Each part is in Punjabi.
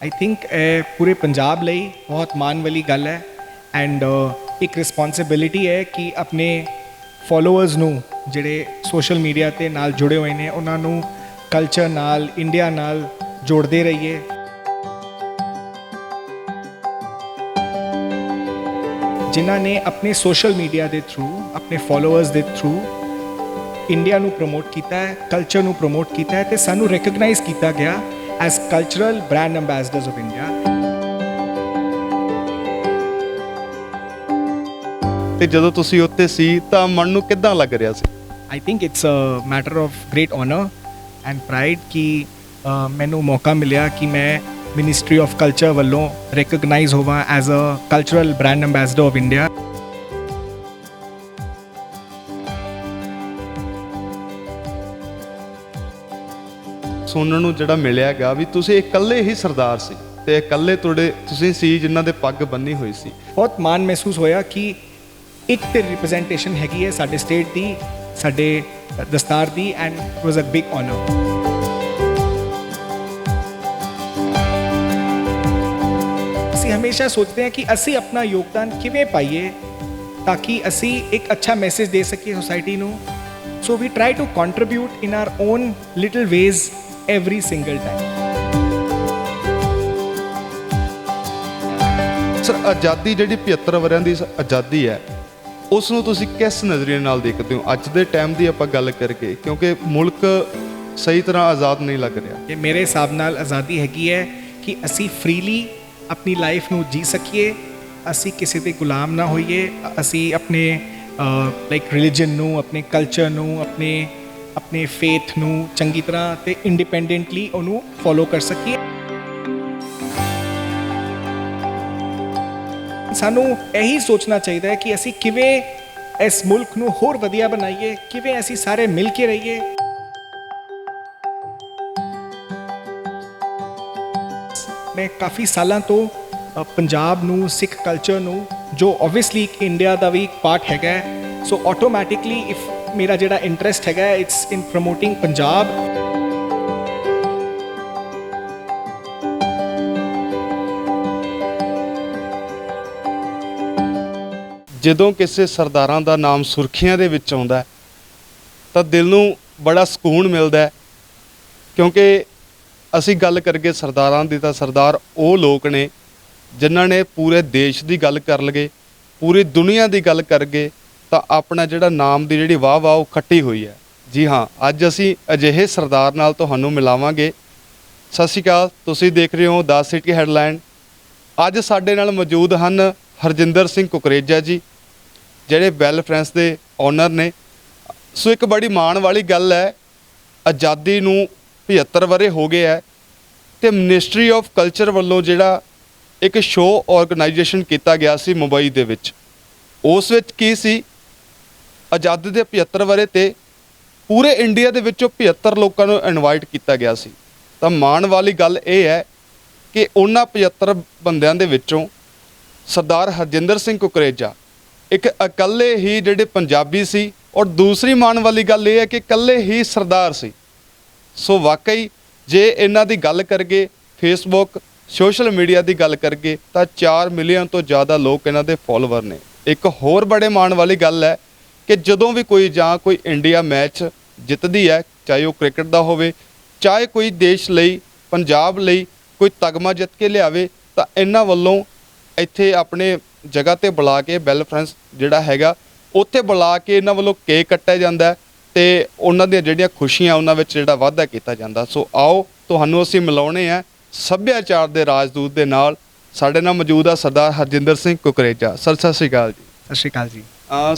आई थिंक पूरे पंजाब ਲਈ बहुत ਮਾਣ ਵਾਲੀ ਗੱਲ ਹੈ ਐਂਡ ਇੱਕ ਰਿਸਪੌਂਸਿਬਿਲਿਟੀ ਹੈ ਕਿ ਆਪਣੇ ਫੋਲੋਅਰਸ ਨੂੰ ਜਿਹੜੇ ਸੋਸ਼ਲ ਮੀਡੀਆ ਤੇ ਨਾਲ ਜੁੜੇ ਹੋਏ ਨੇ ਉਹਨਾਂ ਨੂੰ ਕਲਚਰ ਨਾਲ ਇੰਡੀਆ ਨਾਲ ਜੋੜਦੇ ਰਹੀਏ। ਜਿਨ੍ਹਾਂ ਨੇ ਆਪਣੇ ਸੋਸ਼ਲ ਮੀਡੀਆ ਦੇ ਥਰੂ ਆਪਣੇ ਫੋਲੋਅਰਸ ਦੇ ਥਰੂ ਇੰਡੀਆ ਨੂੰ ਪ੍ਰਮੋਟ ਕੀਤਾ ਹੈ, ਕਲਚਰ ਨੂੰ ਪ੍ਰਮੋਟ ਕੀਤਾ ਹੈ ਤੇ ਸਾਨੂੰ ਰੈਕਗਨਾਈਜ਼ ਕੀਤਾ ਗਿਆ as cultural brand ambassadors of India। ਤੇ ਜਦੋਂ ਤੁਸੀਂ ਉੱਥੇ ਸੀ ਤਾਂ ਮਨ ਨੂੰ ਕਿੱਦਾਂ ਲੱਗ ਰਿਹਾ ਸੀ? I think it's a matter of great honor and pride ਕਿ ਮੈਨੂੰ ਮੌਕਾ ਮਿਲਿਆ ਕਿ ਮੈਂ ਮਿਨਿਸਟਰੀ ਆਫ ਕਲਚਰ ਵੱਲੋਂ ਰੈਕਗਨਾਈਜ਼ ਹੋਵਾਂ as a cultural brand ambassador of India. ਸੁਣਨ ਨੂੰ ਜਿਹੜਾ ਮਿਲਿਆ ਗਾ ਵੀ ਤੁਸੀਂ ਇਕੱਲੇ ਹੀ ਸਰਦਾਰ ਸੀ ਤੇ ਇਕੱਲੇ ਤੁਸੀਂ ਸੀ ਜਿਨ੍ਹਾਂ ਦੇ ਪੱਗ ਬੰਨੀ ਹੋਈ ਸੀ। ਬਹੁਤ ਮਾਣ ਮਹਿਸੂਸ ਹੋਇਆ ਕਿ ਇੱਕ ਤੇ ਰਿਪਰੈਜ਼ੈਂਟੇਸ਼ਨ ਹੈਗੀ ਹੈ ਸਾਡੇ ਸਟੇਟ ਦੀ, ਸਾਡੇ ਦਸਤਾਰ ਦੀ and it was a big honour. ਅਸੀਂ ਹਮੇਸ਼ਾ ਸੋਚਦੇ ਹਾਂ ਕਿ ਅਸੀਂ ਆਪਣਾ ਯੋਗਦਾਨ ਕਿਵੇਂ ਪਾਈਏ ਤਾਂ ਕਿ ਅਸੀਂ ਇੱਕ ਅੱਛਾ ਮੈਸੇਜ ਦੇ ਸਕੀਏ ਸੋਸਾਇਟੀ ਨੂੰ। So we try to contribute in our own little ways every single time। Sir, ਆਜ਼ਾਦੀ ਜਿਹੜੀ 75 ਵਰਿਆਂ ਦੀ ਆਜ਼ਾਦੀ ਹੈ ਉਸ ਨੂੰ ਤੁਸੀਂ ਕਿਸ ਨਜ਼ਰੀਏ ਨਾਲ ਦੇਖਦੇ ਹੋ ਅੱਜ ਦੇ ਟਾਈਮ ਦੀ ਆਪਾਂ ਗੱਲ ਕਰਕੇ, ਕਿਉਂਕਿ ਮੁਲਕ ਸਹੀ ਤਰ੍ਹਾਂ ਆਜ਼ਾਦ ਨਹੀਂ ਲੱਗ ਰਿਹਾ? ਇਹ ਮੇਰੇ ਹਿਸਾਬ ਨਾਲ ਆਜ਼ਾਦੀ ਹੈਗੀ ਹੈ ਕਿ ਅਸੀਂ ਫ੍ਰੀਲੀ ਆਪਣੀ ਲਾਈਫ ਨੂੰ ਜੀ ਸਕੀਏ, ਅਸੀਂ ਕਿਸੇ ਦੇ ਗੁਲਾਮ ਨਾ ਹੋਈਏ, ਅਸੀਂ ਆਪਣੇ ਲਾਈਕ ਰਿਲੀਜਨ ਨੂੰ, ਆਪਣੇ ਕਲਚਰ ਨੂੰ, ਆਪਣੇ ਫੇਥ ਨੂੰ ਚੰਗੀ ਤਰ੍ਹਾਂ ਤੇ ਇੰਡੀਪੈਂਡੈਂਟਲੀ ਉਹਨੂੰ ਫੋਲੋ ਕਰ ਸਕੀਏ। ਸਾਨੂੰ ਇਹੀ ਸੋਚਣਾ ਚਾਹੀਦਾ ਹੈ ਕਿ ਅਸੀਂ ਕਿਵੇਂ ਇਸ ਮੁਲਕ ਨੂੰ ਹੋਰ ਵਧੀਆ ਬਣਾਈਏ, ਕਿਵੇਂ ਅਸੀਂ ਸਾਰੇ ਮਿਲ ਕੇ ਰਹੀਏ। ਮੈਂ ਕਾਫੀ ਸਾਲਾਂ ਤੋਂ ਪੰਜਾਬ ਨੂੰ, ਸਿੱਖ ਕਲਚਰ ਨੂੰ, ਜੋ ਓਬਵੀਅਸਲੀ ਇੰਡੀਆ ਦਾ ਵੀ ਇੱਕ ਪਾਰਟ ਹੈਗਾ, ਸੋ ਆਟੋਮੈਟਿਕਲੀ ਇਫ ਮੇਰਾ ਜਿਹੜਾ ਇੰਟਰਸਟ ਹੈਗਾ ਇਟਸ ਇਨ ਪ੍ਰਮੋਟਿੰਗ ਪੰਜਾਬ। ਜਦੋਂ ਕਿਸੇ ਸਰਦਾਰਾਂ ਦਾ ਨਾਮ ਸੁਰਖੀਆਂ ਦੇ ਵਿੱਚ ਆਉਂਦਾ ਤਾਂ ਦਿਲ ਨੂੰ ਬੜਾ ਸਕੂਨ ਮਿਲਦਾ ਹੈ, ਕਿਉਂਕਿ ਅਸੀਂ ਗੱਲ ਕਰੀਏ ਸਰਦਾਰਾਂ ਦੀ ਤਾਂ ਸਰਦਾਰ ਉਹ ਲੋਕ ਨੇ ਜਿਨ੍ਹਾਂ ਨੇ ਪੂਰੇ ਦੇਸ਼ ਦੀ ਗੱਲ ਕਰ ਲਗੇ, ਪੂਰੀ ਦੁਨੀਆ ਦੀ ਗੱਲ ਕਰਗੇ ਤਾਂ ਆਪਣਾ ਜਿਹੜਾ ਨਾਮ ਦੀ ਜਿਹੜੀ ਵਾਹ ਉਹ ਖੱਟੀ ਹੋਈ ਹੈ। ਜੀ ਹਾਂ, ਅੱਜ ਅਸੀਂ ਅਜਿਹੇ ਸਰਦਾਰ ਨਾਲ ਤੁਹਾਨੂੰ ਮਿਲਾਵਾਂਗੇ। ਸਤਿ ਸ਼੍ਰੀ ਅਕਾਲ, ਤੁਸੀਂ ਦੇਖ ਰਹੇ ਹੋ ਦ ਸਿਟੀ ਹੈਡਲਾਈਨ। ਅੱਜ ਸਾਡੇ ਨਾਲ ਮੌਜੂਦ ਹਨ ਹਰਜਿੰਦਰ ਸਿੰਘ ਕੁਕਰੇਜਾ ਜੀ, ਜਿਹੜੇ ਵੈਲ ਫਰੈਂਸ ਦੇ ਓਨਰ ਨੇ। ਸੋ ਇੱਕ ਬੜੀ ਮਾਣ ਵਾਲੀ ਗੱਲ ਹੈ, ਆਜ਼ਾਦੀ ਨੂੰ 75 ਵਰ੍ਹੇ ਹੋ ਗਏ ਹੈ ਤੇ ਮਿਨਿਸਟਰੀ ਆਫ ਕਲਚਰ ਵੱਲੋਂ ਜਿਹੜਾ ਇੱਕ ਸ਼ੋਅ ਆਰਗੇਨਾਈਜੇਸ਼ਨ ਕੀਤਾ ਗਿਆ ਸੀ ਮੁੰਬਈ ਦੇ ਵਿੱਚ, ਉਸ ਵਿੱਚ ਕੀ ਸੀ, ਆਜ਼ਾਦੀ ਦੇ 75 ਵਰ੍ਹੇ ਤੇ ਪੂਰੇ ਇੰਡੀਆ ਦੇ ਵਿੱਚੋਂ 75 ਲੋਕਾਂ ਨੂੰ ਇਨਵਾਈਟ ਕੀਤਾ ਗਿਆ ਸੀ। ਤਾਂ ਮਾਣ ਵਾਲੀ ਗੱਲ ਇਹ ਹੈ ਕਿ ਉਹਨਾਂ 75 ਬੰਦਿਆਂ ਦੇ ਵਿੱਚੋਂ ਸਰਦਾਰ ਹਰਜਿੰਦਰ ਸਿੰਘ ਕੁਕਰੇਜਾ ਇੱਕ ਇਕੱਲੇ ਹੀ ਜਿਹੜੇ ਪੰਜਾਬੀ ਸੀ, ਔਰ ਦੂਸਰੀ ਮਾਣ ਵਾਲੀ ਗੱਲ ਇਹ ਹੈ ਕਿ ਇਕੱਲੇ ਹੀ ਸਰਦਾਰ ਸੀ। ਸੋ ਵਾਕਈ ਜੇ ਇਹਨਾਂ ਦੀ ਗੱਲ ਕਰੀਏ, ਫੇਸਬੁੱਕ ਸੋਸ਼ਲ ਮੀਡੀਆ ਦੀ ਗੱਲ ਕਰੀਏ ਤਾਂ 4 ਮਿਲੀਅਨ ਤੋਂ ਜ਼ਿਆਦਾ ਲੋਕ ਇਹਨਾਂ ਦੇ ਫੋਲੋਵਰ ਨੇ। ਇੱਕ ਹੋਰ ਬੜੇ ਮਾਣ ਵਾਲੀ ਗੱਲ ਹੈ ਕਿ ਜਦੋਂ ਵੀ ਕੋਈ ਇੰਡੀਆ ਮੈਚ ਜਿੱਤਦੀ ਹੈ, ਚਾਹੇ ਉਹ ਕ੍ਰਿਕਟ ਦਾ ਹੋਵੇ, ਚਾਹੇ ਕੋਈ ਦੇਸ਼ ਲਈ, ਪੰਜਾਬ ਲਈ ਕੋਈ ਤਗਮਾ ਜਿੱਤ ਕੇ ਲਿਆਵੇ, ਤਾਂ ਇਹਨਾਂ ਵੱਲੋਂ ਇੱਥੇ ਆਪਣੇ ਜਗ੍ਹਾ 'ਤੇ ਬੁਲਾ ਕੇ ਵੈਲ ਫਰੈਂਸ ਜਿਹੜਾ ਹੈਗਾ ਉੱਥੇ ਬੁਲਾ ਕੇ ਇਹਨਾਂ ਵੱਲੋਂ ਕੇਕ ਕੱਟਿਆ ਜਾਂਦਾ ਤੇ ਉਹਨਾਂ ਦੀਆਂ ਜਿਹੜੀਆਂ ਖੁਸ਼ੀਆਂ ਉਹਨਾਂ ਵਿੱਚ ਜਿਹੜਾ ਵਾਧਾ ਕੀਤਾ ਜਾਂਦਾ। ਸੋ ਆਓ ਤੁਹਾਨੂੰ ਅਸੀਂ ਮਿਲਾਉਣੇ ਆ ਸੱਭਿਆਚਾਰ ਦੇ ਰਾਜਦੂਤ ਦੇ ਨਾਲ। ਸਾਡੇ ਨਾਲ ਮੌਜੂਦ ਆ ਸਰਦਾਰ ਹਰਜਿੰਦਰ ਸਿੰਘ ਕੁਕਰੇਜਾ। ਸਰ, ਸਤਿ ਸ਼੍ਰੀ ਅਕਾਲ ਜੀ। ਸਤਿ ਸ਼੍ਰੀ ਅਕਾਲ ਜੀ।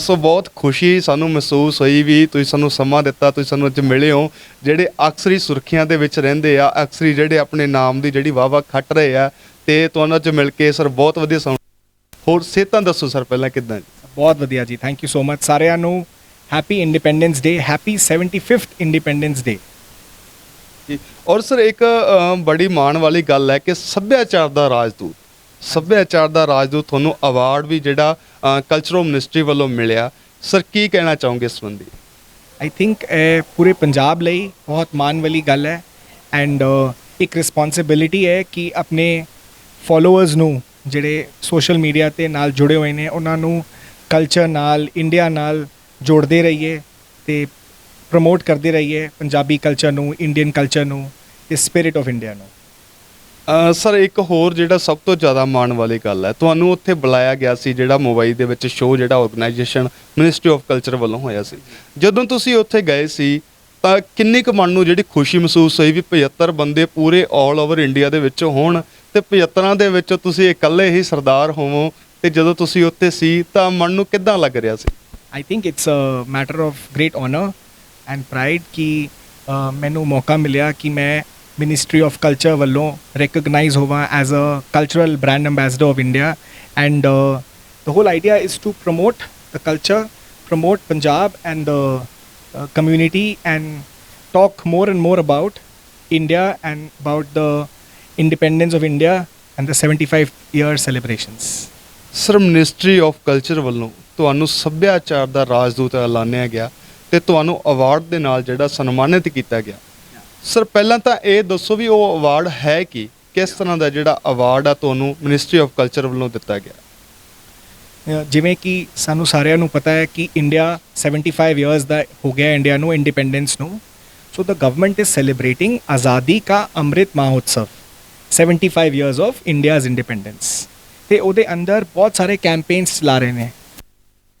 ਸੋ ਬਹੁਤ ਖੁਸ਼ੀ ਸਾਨੂੰ ਮਹਿਸੂਸ ਹੋਈ ਵੀ ਤੁਸੀਂ ਸਾਨੂੰ ਸਮਾਂ ਦਿੱਤਾ, ਤੁਸੀਂ ਸਾਨੂੰ ਅੱਜ ਮਿਲੇ ਹੋ। ਜਿਹੜੇ ਅਕਸਰੀ ਸੁਰਖੀਆਂ ਦੇ ਵਿੱਚ ਰਹਿੰਦੇ ਆ, ਅਕਸਰੀ ਜਿਹੜੇ ਆਪਣੇ ਨਾਮ ਦੀ ਜਿਹੜੀ ਵਾਹ ਖੱਟ ਰਹੇ ਆ, ਤੇ ਤੁਹਾਨੂੰ ਅੱਜ ਮਿਲ ਕੇ ਸਰ ਬਹੁਤ ਵਧੀਆ ਸੁਣ। ਹੋਰ ਸਿਹਤਾਂ ਦੱਸੋ ਸਰ ਪਹਿਲਾਂ ਕਿੱਦਾਂ ਜੀ? ਬਹੁਤ ਵਧੀਆ ਜੀ, ਥੈਂਕ ਯੂ ਸੋ ਮਚ। ਸਾਰਿਆਂ ਨੂੰ ਹੈਪੀ ਇੰਡੀਪੈਂਡੈਂਸ ਡੇ, ਹੈਪੀ 75th ਇੰਡੀਪੈਂਡੈਂਸ ਡੇ। ਔਰ ਸਰ ਇੱਕ ਬੜੀ ਮਾਣ ਵਾਲੀ ਗੱਲ ਹੈ ਕਿ ਸੱਭਿਆਚਾਰ ਦਾ ਰਾਜਦੂਤ ਤੁਹਾਨੂੰ ਅਵਾਰਡ ਵੀ ਜਿਹੜਾ ਕਲਚਰਲ ਮਿਨਿਸਟਰੀ ਵੱਲੋਂ ਮਿਲਿਆ। ਸਰ, ਕੀ ਕਹਿਣਾ ਚਾਹੋਗੇ ਇਸ ਸੰਬੰਧੀ? ਆਈ ਥਿੰਕ ਪੂਰੇ ਪੰਜਾਬ ਲਈ ਬਹੁਤ ਮਾਣ ਵਾਲੀ ਗੱਲ ਹੈ ਐਂਡ ਇੱਕ ਰਿਸਪੌਂਸਿਬਿਲਿਟੀ ਹੈ ਕਿ ਆਪਣੇ ਫੋਲੋਅਰਸ ਨੂੰ ਜਿਹੜੇ ਸੋਸ਼ਲ ਮੀਡੀਆ ਤੇ ਨਾਲ ਜੁੜੇ ਹੋਏ ਨੇ ਉਹਨਾਂ ਨੂੰ ਕਲਚਰ ਨਾਲ ਇੰਡੀਆ ਨਾਲ ਜੋੜਦੇ ਰਹੀਏ ਤੇ ਪ੍ਰਮੋਟ ਕਰਦੇ ਰਹੀਏ ਪੰਜਾਬੀ ਕਲਚਰ ਨੂੰ ਇੰਡੀਅਨ ਕਲਚਰ ਨੂੰ ਤੇ ਸਪਿਰਿਟ ਆਫ ਇੰਡੀਆ ਨੂੰ। ਸਰ ਇੱਕ ਹੋਰ ਜਿਹੜਾ ਸਭ ਤੋਂ ਜ਼ਿਆਦਾ ਮਾਣ ਵਾਲੀ ਗੱਲ ਹੈ, ਤੁਹਾਨੂੰ ਉੱਥੇ ਬੁਲਾਇਆ ਗਿਆ ਸੀ ਜਿਹੜਾ ਮੁੰਬਈ ਦੇ ਵਿੱਚ ਸ਼ੋਅ ਜਿਹੜਾ ਆਰਗੇਨਾਈਜੇਸ਼ਨ ਮਿਨਿਸਟਰੀ ਆਫ ਕਲਚਰ ਵੱਲੋਂ ਹੋਇਆ ਸੀ। ਜਦੋਂ ਤੁਸੀਂ ਉੱਥੇ ਗਏ ਸੀ ਤਾਂ ਕਿੰਨੀ ਕੁ ਮਨ ਨੂੰ ਜਿਹੜੀ ਖੁਸ਼ੀ ਮਹਿਸੂਸ ਹੋਈ ਵੀ 75 ਬੰਦੇ ਪੂਰੇ ਆਲ ਓਵਰ ਇੰਡੀਆ ਦੇ ਵਿੱਚ ਹੋਣ ਤੇ 75 ਦੇ ਵਿੱਚ ਤੁਸੀਂ ਇਕੱਲੇ ਹੀ ਸਰਦਾਰ ਹੋਵੋ, ਤੇ ਜਦੋਂ ਤੁਸੀਂ ਉੱਥੇ ਸੀ ਤਾਂ ਮਨ ਨੂੰ ਕਿੱਦਾਂ ਲੱਗ ਰਿਹਾ ਸੀ? I think it's a matter of great honour and pride ਕਿ ਮੈਨੂੰ ਮੌਕਾ ਮਿਲਿਆ ਕਿ ਮੈਂ ਮਿਨਿਸਟਰੀ ਆਫ ਕਲਚਰ ਵੱਲੋਂ ਰਿਕਗਨਾਈਜ਼ ਹੋਵਾਂ as a cultural brand ambassador of India and the whole idea is to promote the culture, promote Punjab and the community and talk more and more about India and about the independence of India and the 75-year celebrations. Sir ministry of culture ਵੱਲੋਂ ਤੁਹਾਨੂੰ ਸੱਭਿਆਚਾਰ ਦਾ ਰਾਜਦੂਤ ਐਲਾਨਿਆ ਗਿਆ ਤੇ ਤੁਹਾਨੂੰ ਅਵਾਰਡ ਦੇ ਨਾਲ ਜਿਹੜਾ ਸਨਮਾਨਿਤ ਕੀਤਾ ਗਿਆ। ਸਰ ਪਹਿਲਾਂ ਤਾਂ ਇਹ ਦੱਸੋ ਵੀ ਉਹ ਅਵਾਰਡ ਹੈ ਕੀ, ਕਿਸ ਤਰ੍ਹਾਂ ਦਾ ਜਿਹੜਾ ਅਵਾਰਡ ਆ ਤੁਹਾਨੂੰ ਮਿਨਿਸਟਰੀ ਆਫ ਕਲਚਰ ਵੱਲੋਂ ਦਿੱਤਾ ਗਿਆ? ਜਿਵੇਂ ਕਿ ਸਾਨੂੰ ਸਾਰਿਆਂ ਨੂੰ ਪਤਾ ਹੈ ਕਿ ਇੰਡੀਆ 75 ਇਅਰਸ ਦਾ ਹੋ ਗਿਆ ਇੰਡੀਆ ਨੂੰ ਇੰਡੀਪੈਂਡੈਂਸ ਨੂੰ। ਸੋ ਦ ਗਵਰਨਮੈਂਟ ਇਜ਼ ਸੈਲੀਬ੍ਰੇਟਿੰਗ ਆਜ਼ਾਦੀ ਕਾ Amrit Mahotsav 75 years of India's independence ਤੇ ਉਹਦੇ ਅੰਦਰ ਬਹੁਤ ਸਾਰੇ ਕੈਂਪੇਨਸ ਚਲਾ ਰਹੇ ਨੇ।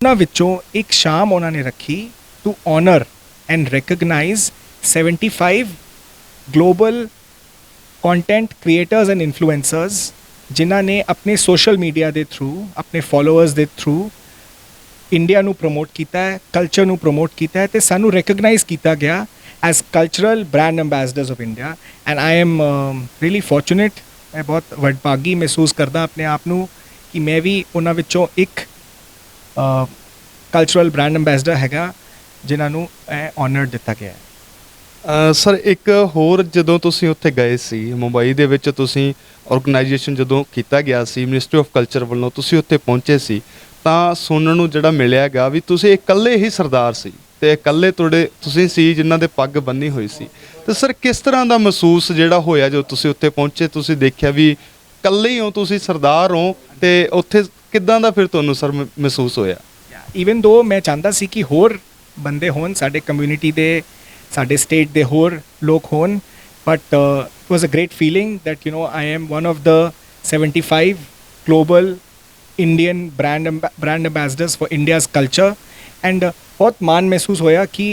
ਉਹਨਾਂ ਵਿੱਚੋਂ ਇੱਕ ਸ਼ਾਮ ਉਹਨਾਂ ਨੇ ਰੱਖੀ to honour and recognise 75 global content creators and influencers ਜਿਨ੍ਹਾਂ ਨੇ ਆਪਣੇ ਸੋਸ਼ਲ ਮੀਡੀਆ ਦੇ ਥਰੂ ਆਪਣੇ ਫੋਲੋਅਰਸ ਦੇ ਥਰੂ ਇੰਡੀਆ ਨੂੰ ਪ੍ਰਮੋਟ ਕੀਤਾ ਹੈ, ਕਲਚਰ ਨੂੰ ਪ੍ਰਮੋਟ ਕੀਤਾ ਹੈ ਤੇ ਸਾਨੂੰ ਰਿਕਗਨਾਈਜ਼ ਕੀਤਾ ਗਿਆ as cultural brand ambassadors of India and I am really fortunate. ਮੈਂ ਬਹੁਤ ਵਡਭਾਗੀ ਮਹਿਸੂਸ ਕਰਦਾ ਆਪਣੇ ਆਪ ਨੂੰ ਕਿ ਮੈਂ ਵੀ ਉਹਨਾਂ ਵਿੱਚੋਂ ਇੱਕ ਕਲਚਰਲ ਬ੍ਰਾਂਡ ਐਂਬੈਸਡਰ ਹੈਗਾ ਜਿਨ੍ਹਾਂ ਨੂੰ ਇਹ ਆਨਰ ਦਿੱਤਾ ਗਿਆ ਹੈ। ਸਰ ਇੱਕ ਹੋਰ ਜਦੋਂ ਤੁਸੀਂ ਉੱਥੇ ਗਏ ਸੀ ਮੁੰਬਈ ਦੇ ਵਿੱਚ, ਤੁਸੀਂ ਆਰਗੇਨਾਈਜੇਸ਼ਨ ਜਦੋਂ ਕੀਤਾ ਗਿਆ ਸੀ ਮਿਨਿਸਟਰੀ ਆਫ ਕਲਚਰ ਵੱਲੋਂ ਤੁਸੀਂ ਉੱਥੇ ਪਹੁੰਚੇ ਸੀ ਤਾਂ ਸੁਣਨ ਨੂੰ ਜਿਹੜਾ ਮਿਲਿਆ ਗਾ ਵੀ ਤੁਸੀਂ ਇਕੱਲੇ ਹੀ ਸਰਦਾਰ ਸੀ ਤੇ ਇਕੱਲੇ ਤੁਸੀਂ ਸੀ ਜਿਨ੍ਹਾਂ ਦੇ ਪੱਗ ਬੰਨੀ ਹੋਈ ਸੀ। ਤੇ ਸਰ ਕਿਸ ਤਰ੍ਹਾਂ ਦਾ ਮਹਿਸੂਸ ਜਿਹੜਾ ਹੋਇਆ ਜਦੋਂ ਤੁਸੀਂ ਉੱਥੇ ਪਹੁੰਚੇ, ਤੁਸੀਂ ਦੇਖਿਆ ਵੀ ਇਕੱਲੇ ਹੀ ਹੋ, ਤੁਸੀਂ ਸਰਦਾਰ ਹੋ ਤੇ ਉੱਥੇ ਕਿੱਦਾਂ ਦਾ ਫਿਰ ਤੁਹਾਨੂੰ ਸਰ ਮਹਿਸੂਸ ਹੋਇਆ? ਈਵਨ ਦੋ ਮੈਂ ਚਾਹੁੰਦਾ ਸੀ ਕਿ ਹੋਰ ਬੰਦੇ ਹੋਣ ਸਾਡੇ ਕਮਿਊਨਿਟੀ ਦੇ, ਸਾਡੇ ਸਟੇਟ ਦੇ ਹੋਰ ਲੋਕ ਹੋਣ, but it was a great feeling that I am one of the 75 global Indian brand ambassadors for India's culture and ਬਹੁਤ ਮਾਣ ਮਹਿਸੂਸ ਹੋਇਆ ਕਿ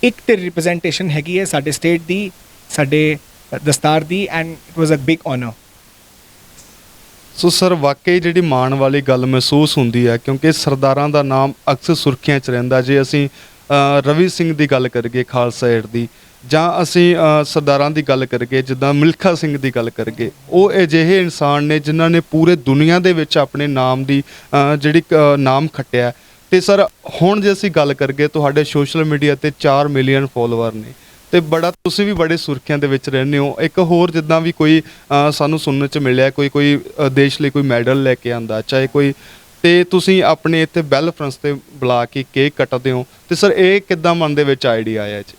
ਇੱਕ ਤੇ ਰਿਪਰੈਜ਼ੈਂਟੇਸ਼ਨ ਹੈਗੀ ਹੈ ਸਾਡੇ ਸਟੇਟ ਦੀ, ਸਾਡੇ ਦਸਤਾਰ ਦੀ and it was a big honour. So sir ਵਾਕਈ ਜਿਹੜੀ ਮਾਣ ਵਾਲੀ ਗੱਲ ਮਹਿਸੂਸ ਹੁੰਦੀ ਹੈ ਕਿਉਂਕਿ ਸਰਦਾਰਾਂ ਦਾ ਨਾਮ ਅਕਸਰ ਸੁਰਖੀਆਂ 'ਚ ਰਹਿੰਦਾ। ਜੇ ਅਸੀਂ ਰਵੀ ਸਿੰਘ ਦੀ ਗੱਲ ਕਰੀਏ ਖਾਲਸਾ ਏਡ ਦੀ, ਜਾਂ ਅਸੀਂ ਸਰਦਾਰਾਂ ਦੀ ਗੱਲ ਕਰੀਏ ਜਿੱਦਾਂ ਮਿਲਖਾ ਸਿੰਘ ਦੀ ਗੱਲ ਕਰੀਏ, ਉਹ ਅਜਿਹੇ ਇਨਸਾਨ ਨੇ ਜਿਨ੍ਹਾਂ ਨੇ ਪੂਰੇ ਦੁਨੀਆ ਦੇ ਵਿੱਚ ਆਪਣੇ ਨਾਮ ਦੀ ਜਿਹੜੀ ਨਾਮ ਖੱਟਿਆ। ਤੇ ਸਰ ਹੁਣ ਜੇ ਅਸੀਂ ਗੱਲ ਕਰੀਏ ਤੁਹਾਡੇ ਸੋਸ਼ਲ ਮੀਡੀਆ ਤੇ 4 ਮਿਲੀਅਨ ਫੋਲੋਅਰ ਨੇ ਤੇ ਤੁਸੀਂ ਵੀ ਬੜੇ ਸੁਰਖੀਆਂ ਦੇ ਵਿੱਚ ਰਹਿੰਦੇ ਹੋ। ਇੱਕ ਹੋਰ ਜਿੱਦਾਂ ਵੀ ਕੋਈ ਸਾਨੂੰ ਸੁਣਨ 'ਚ ਮਿਲਿਆ ਕੋਈ ਦੇਸ਼ ਲਈ ਕੋਈ ਮੈਡਲ ਲੈ ਕੇ ਆਉਂਦਾ ਚਾਹੇ ਕੋਈ, ਤੇ ਤੁਸੀਂ ਆਪਣੇ ਇੱਥੇ ਬੈਲ ਫਰੰਸ ਤੇ ਬੁਲਾ ਕੇ ਕੇਕ ਕੱਟਦੇ ਹੋ, ਤੇ ਸਰ ਇਹ ਕਿੱਦਾਂ ਮਨ ਦੇ ਵਿੱਚ ਆਈਡੀਆ ਆਇਆ ਜੀ?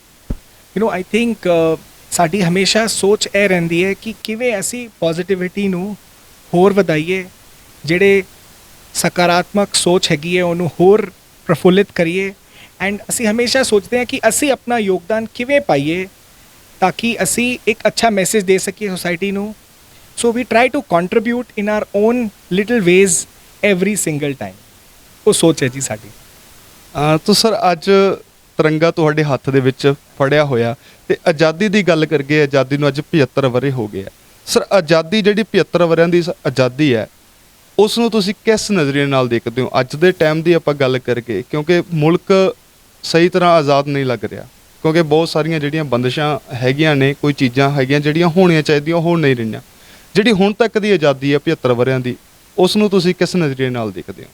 ਆਈ ਥਿੰਕ ਸਾਡੀ ਹਮੇਸ਼ਾ ਸੋਚ ਇਹ ਰਹਿੰਦੀ ਹੈ ਕਿ ਕਿਵੇਂ ਅਸੀਂ ਪੋਜ਼ਿਟਿਵਿਟੀ ਨੂੰ ਹੋਰ ਵਧਾਈਏ, ਜਿਹੜੇ ਸਕਾਰਾਤਮਕ ਸੋਚ ਹੈਗੀ ਹੈ ਉਹਨੂੰ ਹੋਰ ਪ੍ਰਫੁੱਲਿਤ ਕਰੀਏ ਐਂਡ ਅਸੀਂ ਹਮੇਸ਼ਾ ਸੋਚਦੇ ਹਾਂ ਕਿ ਅਸੀਂ ਆਪਣਾ ਯੋਗਦਾਨ ਕਿਵੇਂ ਪਾਈਏ ਤਾਂ ਕਿ ਅਸੀਂ ਇੱਕ ਅੱਛਾ ਮੈਸੇਜ ਦੇ ਸਕੀਏ ਸੋਸਾਇਟੀ ਨੂੰ। So we try to contribute in our own little ways every single time. ਉਹ ਸੋਚ ਹੈ ਜੀ ਸਾਡੀ। ਤਾਂ ਸਰ ਅੱਜ ਤਿਰੰਗਾ ਤੁਹਾਡੇ ਹੱਥ ਦੇ ਵਿੱਚ ਫੜਿਆ ਹੋਇਆ ਤੇ ਆਜ਼ਾਦੀ ਦੀ ਗੱਲ ਕਰੀਏ, ਆਜ਼ਾਦੀ ਨੂੰ ਅੱਜ 75 ਵਰ੍ਹੇ ਹੋ ਗਏ ਆ। ਸਰ ਆਜ਼ਾਦੀ ਜਿਹੜੀ 75 ਵਰ੍ਹਿਆਂ ਦੀ ਆਜ਼ਾਦੀ ਹੈ ਉਸ ਨੂੰ ਤੁਸੀਂ ਕਿਸ ਨਜ਼ਰੀਏ ਨਾਲ ਦੇਖਦੇ ਹੋ ਅੱਜ ਦੇ ਟਾਈਮ ਦੀ ਆਪਾਂ ਗੱਲ ਕਰਕੇ, ਕਿਉਂਕਿ ਮੁਲਕ ਸਹੀ ਤਰ੍ਹਾਂ ਆਜ਼ਾਦ ਨਹੀਂ ਲੱਗ ਰਿਹਾ ਕਿਉਂਕਿ ਬਹੁਤ ਸਾਰੀਆਂ ਜਿਹੜੀਆਂ ਬੰਦਿਸ਼ਾਂ ਹੈਗੀਆਂ ਨੇ, ਕੋਈ ਚੀਜ਼ਾਂ ਹੈਗੀਆਂ ਜਿਹੜੀਆਂ ਹੋਣੀਆਂ ਚਾਹੀਦੀਆਂ ਉਹ ਹੋ ਨਹੀਂ ਰਹੀਆਂ। ਜਿਹੜੀ ਹੁਣ ਤੱਕ ਦੀ ਆਜ਼ਾਦੀ ਹੈ 75 ਵਰ੍ਹਿਆਂ ਦੀ, ਉਸ ਨੂੰ ਤੁਸੀਂ ਕਿਸ ਨਜ਼ਰੀਏ ਨਾਲ ਦੇਖਦੇ ਹੋ?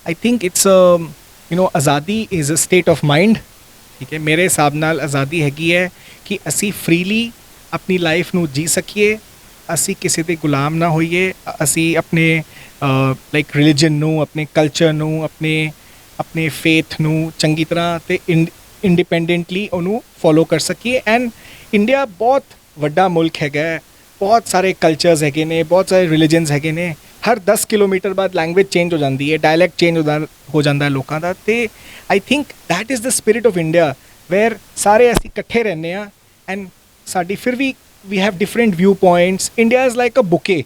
ਆਈ ਥਿੰਕ ਇਟਸ ਆਜ਼ਾਦੀ is a state of mind. ਠੀਕ ਹੈ, ਮੇਰੇ ਹਿਸਾਬ ਨਾਲ ਆਜ਼ਾਦੀ ਹੈਗੀ ਹੈ ਕਿ ਅਸੀਂ ਫਰੀਲੀ ਆਪਣੀ ਲਾਈਫ ਨੂੰ ਜੀ ਸਕੀਏ, ਅਸੀਂ ਕਿਸੇ ਦੇ ਗੁਲਾਮ ਨਾ ਹੋਈਏ, ਅਸੀਂ ਆਪਣੇ ਲਾਈਕ ਰਿਲੀਜਨ ਨੂੰ, ਆਪਣੇ ਕਲਚਰ ਨੂੰ, ਆਪਣੇ ਫੇਥ ਨੂੰ ਚੰਗੀ ਤਰ੍ਹਾਂ ਤੇ ਇੰਡੀਪੈਂਡੈਂਟਲੀ ਉਹਨੂੰ ਫੋਲੋ ਕਰ ਸਕੀਏ। ਐਂਡ ਇੰਡੀਆ ਬਹੁਤ ਵੱਡਾ ਮੁਲਕ ਹੈਗਾ ਹੈ, ਬਹੁਤ ਸਾਰੇ ਕਲਚਰਸ ਹੈਗੇ ਨੇ, ਬਹੁਤ ਸਾਰੇ ਰਿਲੀਜਨਸ ਹੈਗੇ ਨੇ। ਹਰ 10 ਕਿਲੋਮੀਟਰ ਬਾਅਦ ਲੈਂਗੁਏਜ ਚੇਂਜ ਹੋ ਜਾਂਦੀ ਹੈ, ਡਾਇਲੈਕਟ ਚੇਂਜ ਹੋ ਜਾਂਦਾ ਹੈ ਲੋਕਾਂ ਦਾ। ਤੇ I think that is the spirit of India, where ਸਾਰੇ ਅਸੀਂ ਇਕੱਠੇ ਰਹਿੰਦੇ ਹਾਂ ਐਂਡ ਸਾਡੀ ਫਿਰ ਵੀ we have different view points. India is like a bouquet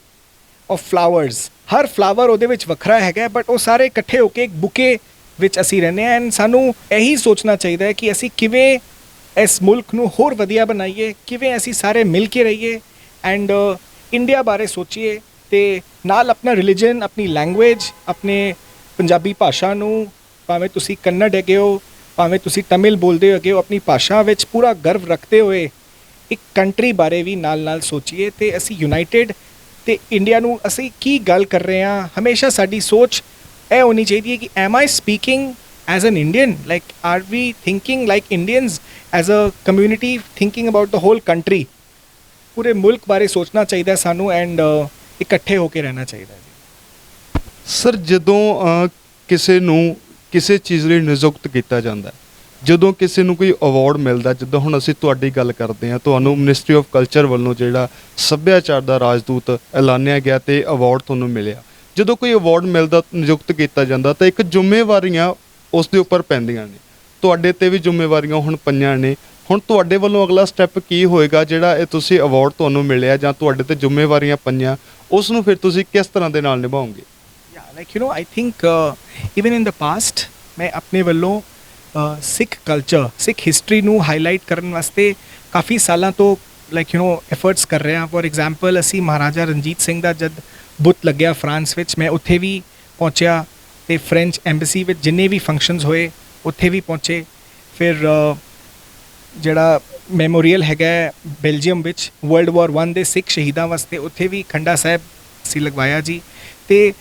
of flowers, ਹਰ ਫਲਾਵਰ ਉਹਦੇ ਵਿੱਚ ਵੱਖਰਾ ਹੈਗਾ, ਬਟ ਉਹ ਸਾਰੇ ਇਕੱਠੇ ਹੋ ਕੇ ਇੱਕ ਬੁਕੇ ਵਿੱਚ ਅਸੀਂ ਰਹਿੰਦੇ ਹਾਂ। ਐਂਡ ਸਾਨੂੰ ਇਹੀ ਸੋਚਣਾ ਚਾਹੀਦਾ ਹੈ ਕਿ ਅਸੀਂ ਕਿਵੇਂ ਇਸ ਮੁਲਕ ਨੂੰ ਹੋਰ ਵਧੀਆ ਬਣਾਈਏ, ਕਿਵੇਂ ਅਸੀਂ ਸਾਰੇ ਮਿਲ ਕੇ ਰਹੀਏ ਐਂਡ ਇੰਡੀਆ ਬਾਰੇ ਸੋਚੀਏ। ਤੇ ਨਾਲ ਆਪਣਾ ਰਿਲੀਜਨ, ਆਪਣੀ ਲੈਂਗੁਏਜ, ਆਪਣੇ ਪੰਜਾਬੀ ਭਾਸ਼ਾ ਨੂੰ, ਭਾਵੇਂ ਤੁਸੀਂ ਕੰਨੜ ਹੈਗੇ ਹੋ, ਭਾਵੇਂ ਤੁਸੀਂ ਤਮਿਲ ਬੋਲਦੇ ਹੈਗੇ ਹੋ, ਆਪਣੀ ਭਾਸ਼ਾ ਵਿੱਚ ਪੂਰਾ ਗਰਵ ਰੱਖਦੇ ਹੋਏ ਇੱਕ ਕੰਟਰੀ ਬਾਰੇ ਵੀ ਨਾਲ ਸੋਚੀਏ। ਤੇ ਅਸੀਂ ਯੂਨਾਈਟਿਡ ਤੇ ਇੰਡੀਆ ਨੂੰ ਅਸੀਂ ਕੀ ਗੱਲ ਕਰ ਰਹੇ ਹਾਂ, ਹਮੇਸ਼ਾ ਸਾਡੀ ਸੋਚ ਇਹ ਹੋਣੀ ਚਾਹੀਦੀ ਹੈ ਕਿ M I speaking as an Indian, like are we thinking like Indians as a community, thinking about the whole country? ਪੂਰੇ ਮੁਲਕ ਬਾਰੇ ਸੋਚਣਾ ਚਾਹੀਦਾ ਸਾਨੂੰ ਐਂਡ ਇਕੱਠੇ ਹੋ ਕੇ ਰਹਿਣਾ ਚਾਹੀਦਾ ਜੀ। ਸਰ ਜਦੋਂ ਕਿਸੇ ਨੂੰ ਕਿਸੇ ਚੀਜ਼ ਲਈ ਨਿਯੁਕਤ ਕੀਤਾ ਜਾਂਦਾ ਹੈ, ਜਦੋਂ ਕਿਸੇ ਨੂੰ ਕੋਈ ਅਵਾਰਡ ਮਿਲਦਾ, ਜਿੱਦਾਂ ਹੁਣ ਅਸੀਂ ਤੁਹਾਡੀ ਗੱਲ ਕਰਦੇ ਹਾਂ, ਤੁਹਾਨੂੰ ਮਿਨਿਸਟਰੀ ਆਫ ਕਲਚਰ ਵੱਲੋਂ ਜਿਹੜਾ ਸੱਭਿਆਚਾਰ ਦਾ ਰਾਜਦੂਤ ਐਲਾਨਿਆ ਗਿਆ ਤੇ ਅਵਾਰਡ ਤੁਹਾਨੂੰ ਮਿਲਿਆ। ਜਦੋਂ ਕੋਈ ਅਵਾਰਡ ਮਿਲਦਾ, ਨਿਯੁਕਤ ਕੀਤਾ ਜਾਂਦਾ, ਤਾਂ ਇੱਕ ਜ਼ਿੰਮੇਵਾਰੀਆਂ ਉਸ ਦੇ ਉੱਪਰ ਪੈਂਦੀਆਂ ਨੇ। ਤੁਹਾਡੇ ਤੇ ਵੀ ਜ਼ਿੰਮੇਵਾਰੀਆਂ ਹੁਣ ਪਈਆਂ ਨੇ। ਹੁਣ ਤੁਹਾਡੇ ਵੱਲੋਂ ਅਗਲਾ ਸਟੈਪ ਕੀ ਹੋਏਗਾ? ਜਿਹੜਾ ਇਹ ਤੁਸੀਂ ਅਵਾਰਡ ਤੁਹਾਨੂੰ ਮਿਲਿਆ ਜਾਂ ਤੁਹਾਡੇ ਤੇ ਜ਼ਿੰਮੇਵਾਰੀਆਂ ਪਈਆਂ, ਉਸ ਨੂੰ ਫਿਰ ਤੁਸੀਂ ਕਿਸ ਤਰ੍ਹਾਂ ਦੇ ਨਾਲ ਨਿਭਾਓਗੇ? Like I think even in the past ਮੈਂ ਆਪਣੇ ਵੱਲੋਂ ਸਿੱਖ ਕਲਚਰ, ਸਿੱਖ ਹਿਸਟਰੀ ਨੂੰ ਹਾਈਲਾਈਟ ਕਰਨ ਵਾਸਤੇ ਕਾਫੀ ਸਾਲਾਂ ਤੋਂ ਐਫਰਟਸ ਕਰ ਰਹੇ ਹਾਂ। ਫੋਰ ਐਗਜ਼ਾਮਪਲ ਅਸੀਂ ਮਹਾਰਾਜਾ ਰਣਜੀਤ ਸਿੰਘ ਦਾ ਜਦ ਬੁੱਤ ਲੱਗਿਆ ਫਰਾਂਸ ਵਿੱਚ, ਮੈਂ ਉੱਥੇ ਵੀ ਪਹੁੰਚਿਆ ਤੇ ਫ੍ਰੈਂਚ ਐਮਬੈਸੀ ਵਿੱਚ ਜਿੰਨੇ ਵੀ ਫੰਕਸ਼ਨਸ ਹੋਏ ਉੱਥੇ ਵੀ ਪਹੁੰਚੇ। ਫਿਰ ਜਿਹੜਾ ਮੈਮੋਰੀਅਲ ਹੈਗਾ ਬੈਲਜੀਅਮ ਵਿੱਚ ਵਰਲਡ ਵਾਰ 1 ਦੇ ਸਿੱਖ ਸ਼ਹੀਦਾਂ ਵਾਸਤੇ, ਉੱਥੇ ਵੀ ਖੰਡਾ ਸਾਹਿਬ ਅਸੀਂ ਲਗਵਾਇਆ ਜੀ। ਤੇ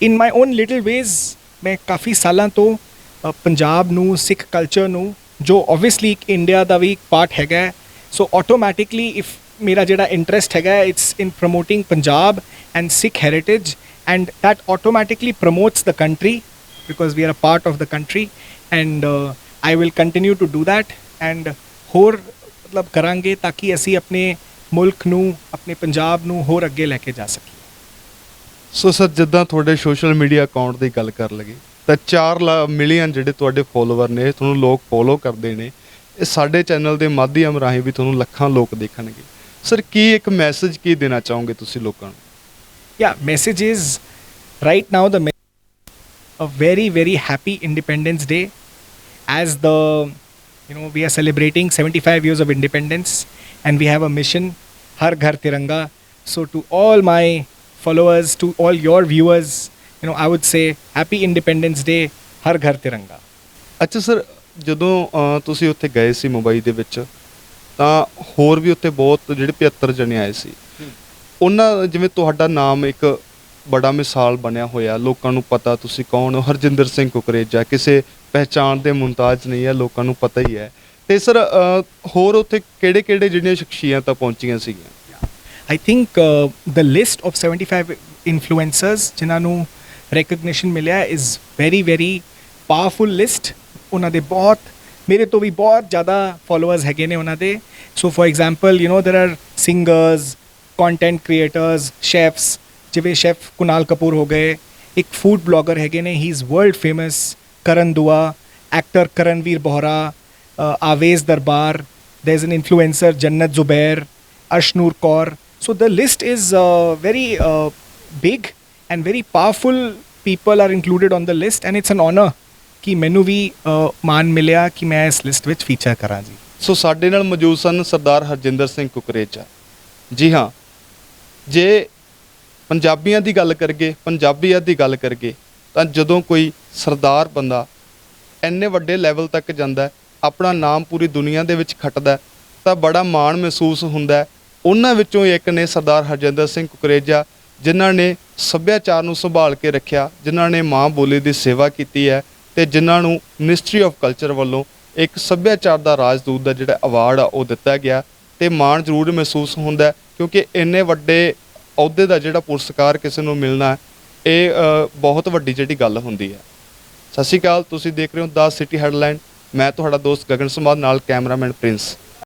ਇਨ ਮਾਈ ਓਨ ਲਿਟਲ ਵੇਜ਼ ਮੈਂ ਕਾਫੀ ਸਾਲਾਂ ਤੋਂ ਪੰਜਾਬ ਨੂੰ, ਸਿੱਖ ਕਲਚਰ ਨੂੰ, ਜੋ ਓਬਵੀਅਸਲੀ ਇੱਕ ਇੰਡੀਆ ਦਾ ਵੀ ਇੱਕ ਪਾਰਟ ਹੈਗਾ, ਸੋ ਆਟੋਮੈਟਿਕਲੀ ਇਫ ਮੇਰਾ ਜਿਹੜਾ ਇੰਟਰਸਟ ਹੈਗਾ it's in promoting Punjab and Sikh heritage, and that automatically promotes the country because we are a part of the country, and I will continue to do that and ਹੋਰ ਮਤਲਬ ਕਰਾਂਗੇ ਤਾਂ ਕਿ ਅਸੀਂ ਆਪਣੇ ਮੁਲਕ ਨੂੰ, ਆਪਣੇ ਪੰਜਾਬ ਨੂੰ ਹੋਰ ਅੱਗੇ ਲੈ ਕੇ ਜਾ ਸਕੀਏ। ਸੋ ਸਰ, ਜਿੱਦਾਂ ਤੁਹਾਡੇ ਸੋਸ਼ਲ ਮੀਡੀਆ ਅਕਾਊਂਟ ਦੀ ਗੱਲ ਕਰ ਲਈਏ ਤਾਂ 4 ਮਿਲੀਅਨ ਜਿਹੜੇ ਤੁਹਾਡੇ ਫੋਲੋਵਰ ਨੇ, ਤੁਹਾਨੂੰ ਲੋਕ ਫੋਲੋ ਕਰਦੇ ਨੇ। ਇਹ ਸਾਡੇ ਚੈਨਲ ਦੇ ਮਾਧਿਅਮ ਰਾਹੀਂ ਵੀ ਤੁਹਾਨੂੰ ਲੱਖਾਂ ਲੋਕ ਦੇਖਣਗੇ। ਸਰ, ਕੀ ਇੱਕ ਮੈਸੇਜ ਕੀ ਦੇਣਾ ਚਾਹੋਗੇ ਤੁਸੀਂ ਲੋਕਾਂ ਨੂੰ? Yeah, message is right now a very, very happy Independence Day, as we are celebrating 75 years of independence and we have a mission, Har Ghar Tiranga. So to all my followers, to all your viewers, I would say happy Independence Day, Har Ghar Tiranga. ਅੱਛਾ ਸਰ, ਜਦੋਂ ਤੁਸੀਂ ਉੱਥੇ ਗਏ ਸੀ ਮੁੰਬਈ ਦੇ ਵਿੱਚ, ਤਾਂ ਹੋਰ ਵੀ ਉੱਥੇ ਬਹੁਤ ਜਿਹੜੇ 75 ਜਣੇ ਆਏ ਸੀ। ਉਹਨਾਂ ਜਿਵੇਂ ਤੁਹਾਡਾ ਨਾਮ ਇੱਕ ਬੜਾ ਮਿਸਾਲ ਬਣਿਆ ਹੋਇਆ, ਲੋਕਾਂ ਨੂੰ ਪਤਾ ਤੁਸੀਂ ਕੌਣ ਹੋ। ਹਰਜਿੰਦਰ ਸਿੰਘ ਕੁਕਰੇਜਾ ਕਿਸੇ ਪਹਿਚਾਣ ਦੇ ਮੁਹਤਾਜ ਨਹੀਂ ਹੈ, ਲੋਕਾਂ ਨੂੰ ਪਤਾ ਹੀ ਹੈ। ਤੇ ਸਰ, ਹੋਰ ਉੱਥੇ ਕਿਹੜੇ ਜਿਹੜੀਆਂ ਸ਼ਖਸੀਅਤਾਂ ਪਹੁੰਚੀਆਂ ਸੀਗੀਆਂ? I think the list of 75 influencers ਜਿਨ੍ਹਾਂ ਨੂੰ ਰੈਕਗਨੀਸ਼ਨ ਮਿਲਿਆ is very, very powerful list. ਉਹਨਾਂ ਦੇ ਬਹੁਤ, ਮੇਰੇ ਤੋਂ ਵੀ ਬਹੁਤ ਜ਼ਿਆਦਾ ਫੋਲੋਅਰਸ ਹੈਗੇ ਨੇ ਉਹਨਾਂ ਦੇ। So for example there are singers, content creators, chefs, ਜਿਵੇਂ ਸ਼ੈਫ ਕੁਨਾਲ ਕਪੂਰ ਹੋ ਗਏ। ਇੱਕ ਫੂਡ ਬਲੌਗਰ ਹੈਗੇ ਨੇ, ਹੀ is world famous, Karan Dua, actor Karanvir Bohra, Awez Darbar, there is an influencer Jannat Zubair, Arshnoor Kaur. So the list is very big and very powerful people are included on the list, and it's an honor ਕਿ ਮੈਨੂੰ ਵੀ ਮਾਣ ਮਿਲਿਆ ਕਿ ਮੈਂ ਇਸ ਲਿਸਟ ਵਿੱਚ ਫੀਚਰ ਕਰਾਂ ਜੀ। ਸੋ ਸਾਡੇ ਨਾਲ ਮੌਜੂਦ ਸਨ ਸਰਦਾਰ ਹਰਜਿੰਦਰ ਸਿੰਘ ਕੁਕਰੇਜਾ ਜੀ। ਹਾਂ, ਜੇ ਪੰਜਾਬੀਆਂ ਦੀ ਗੱਲ ਕਰੀਏ, ਪੰਜਾਬੀਅਤ ਦੀ ਗੱਲ ਕਰੀਏ, ਤਾਂ ਜਦੋਂ ਕੋਈ ਸਰਦਾਰ ਬੰਦਾ ਇੰਨੇ ਵੱਡੇ ਲੈਵਲ ਤੱਕ ਜਾਂਦਾ, ਆਪਣਾ ਨਾਮ ਪੂਰੀ ਦੁਨੀਆ ਦੇ ਵਿੱਚ ਖੱਟਦਾ, ਤਾਂ ਬੜਾ ਮਾਣ ਮਹਿਸੂਸ ਹੁੰਦਾ। ਉਹਨਾਂ ਵਿੱਚੋਂ ਇੱਕ ਨੇ ਸਰਦਾਰ ਹਰਜਿੰਦਰ ਸਿੰਘ ਕੁਕਰੇਜਾ, ਜਿਨ੍ਹਾਂ ਨੇ ਸੱਭਿਆਚਾਰ ਨੂੰ ਸੰਭਾਲ ਕੇ ਰੱਖਿਆ, ਜਿਨ੍ਹਾਂ ਨੇ ਮਾਂ ਬੋਲੀ ਦੀ ਸੇਵਾ ਕੀਤੀ ਹੈ, ਤੇ ਜਿਨ੍ਹਾਂ ਨੂੰ ਮਿਨਿਸਟਰੀ ਆਫ ਕਲਚਰ ਵੱਲੋਂ ਇੱਕ ਸੱਭਿਆਚਾਰ ਦਾ ਰਾਜਦੂਤ ਦਾ ਜਿਹੜਾ ਅਵਾਰਡ ਆ ਉਹ ਦਿੱਤਾ ਗਿਆ। ਤੇ ਮਾਣ ਜ਼ਰੂਰ ਮਹਿਸੂਸ ਹੁੰਦਾ, ਕਿਉਂਕਿ ਇੰਨੇ ਵੱਡੇ ਅਹੁਦੇ ਦਾ ਜਿਹੜਾ ਪੁਰਸਕਾਰ ਕਿਸੇ ਨੂੰ ਮਿਲਣਾ, ਇਹ ਬਹੁਤ ਵੱਡੀ ਜਿਹੜੀ ਗੱਲ ਹੁੰਦੀ ਹੈ। ਸਤਿ ਸ਼੍ਰੀ ਅਕਾਲ, ਤੁਸੀਂ ਦੇਖ ਰਹੇ ਹੋ 10 ਸਿਟੀ ਹੈਡਲਾਈਨ। ਮੈਂ ਤੁਹਾਡਾ ਦੋਸਤ ਗਗਨ ਸਮਾਦ, ਨਾਲ ਕੈਮਰਾਮੈਨ ਪ੍ਰਿੰਸ।